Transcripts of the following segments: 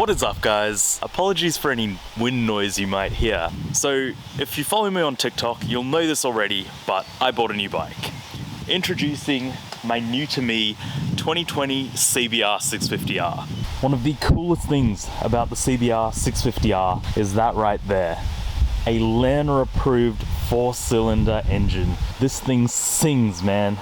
What is up, guys? Apologies for any wind noise you might hear. So if you follow me on TikTok, you'll know this already, but I bought a new bike. Introducing my new to me 2020 cbr650r. One of the coolest things about the cbr650r is that right there. A Lerner approved 4-cylinder engine. This thing sings, man.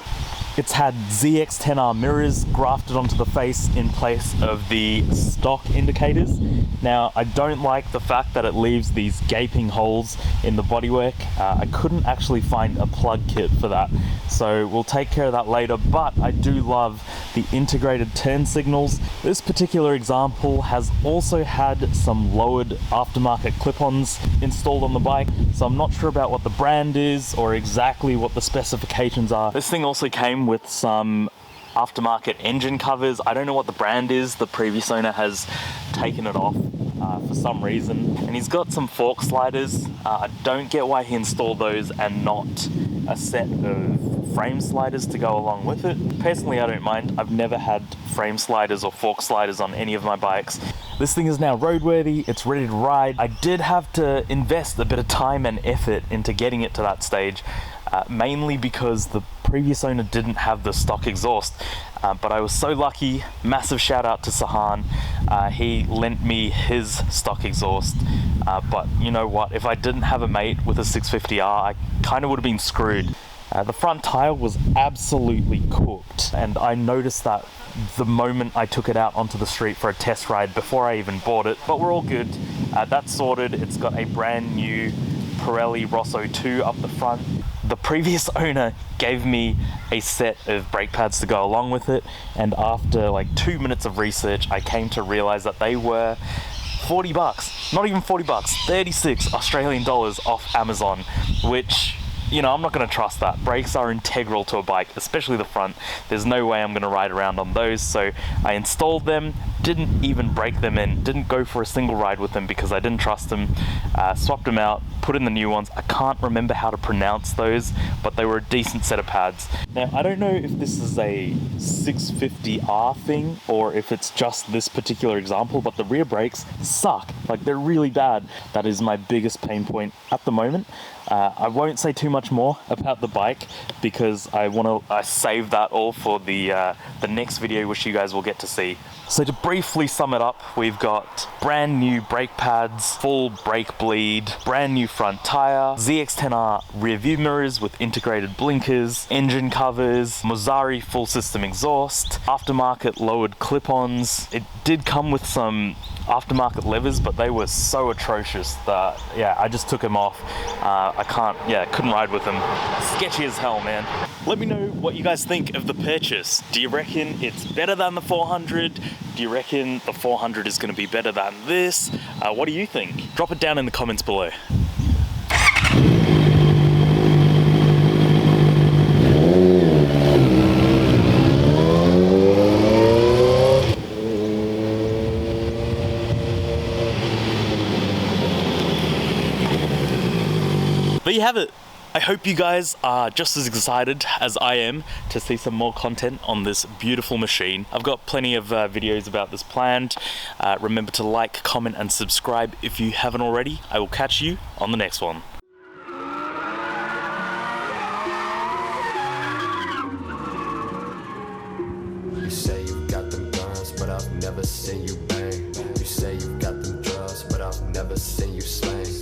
It's had ZX10R mirrors grafted onto the face in place of the stock indicators. Now, I don't like the fact that it leaves these gaping holes in the bodywork. I couldn't actually find a plug kit for that, so we'll take care of that later, but I do love the integrated turn signals. This particular example has also had some lowered aftermarket clip-ons installed on the bike, so I'm not sure about what the brand is or exactly what the specifications are. This thing also came with some aftermarket engine covers. I don't know what the brand is. The previous owner has taken it off for some reason, and he's got some fork sliders. I don't get why he installed those and not a set of frame sliders to go along with it. Personally, I don't mind. I've never had frame sliders or fork sliders on any of my bikes. This thing is now roadworthy, it's ready to ride. I did have to invest a bit of time and effort into getting it to that stage, mainly because the previous owner didn't have the stock exhaust, but I was so lucky. Massive shout out to Sahan. He lent me his stock exhaust, but you know what, if I didn't have a mate with a 650R, I kind of would have been screwed. The front tire was absolutely cooked, and I noticed that the moment I took it out onto the street for a test ride before I even bought it, but we're all good. That's sorted. It's got a brand new Pirelli Rosso 2 up the front. The previous owner gave me a set of brake pads to go along with it, and after like 2 minutes of research, I came to realize that they were 40 bucks, not even 40 bucks, 36 Australian dollars off Amazon, which, you know, I'm not going to trust that. Brakes are integral to a bike, especially the front. There's no way I'm going to ride around on those, so I installed them, didn't even break them in, didn't go for a single ride with them because I didn't trust them, swapped them out, put in the new ones. I can't remember how to pronounce those, but they were a decent set of pads. Now, I don't know if this is a 650R thing or if it's just this particular example, but the rear brakes suck. Like, they're really bad. That is my biggest pain point at the moment. I won't say too much more about the bike because I save that all for the next video, which you guys will get to see. So to briefly sum it up, we've got brand new brake pads, full brake bleed, brand new front tire, ZX10R rear view mirrors with integrated blinkers, engine covers, Musarri full system exhaust, aftermarket lowered clip-ons. It did come with some aftermarket levers, but they were so atrocious that, yeah, I just took them off. Couldn't ride with them. Sketchy as hell, man. Let me know what you guys think of the purchase. Do you reckon it's better than the 400? Do you reckon the 400 is going to be better than this? What do you think? Drop it down in the comments below. There you have it. I hope you guys are just as excited as I am to see some more content on this beautiful machine. I've got plenty of videos about this planned. Remember to like, comment, and subscribe if you haven't already. I will catch you on the next one. You say you got them guns, but I've never seen you bang. You say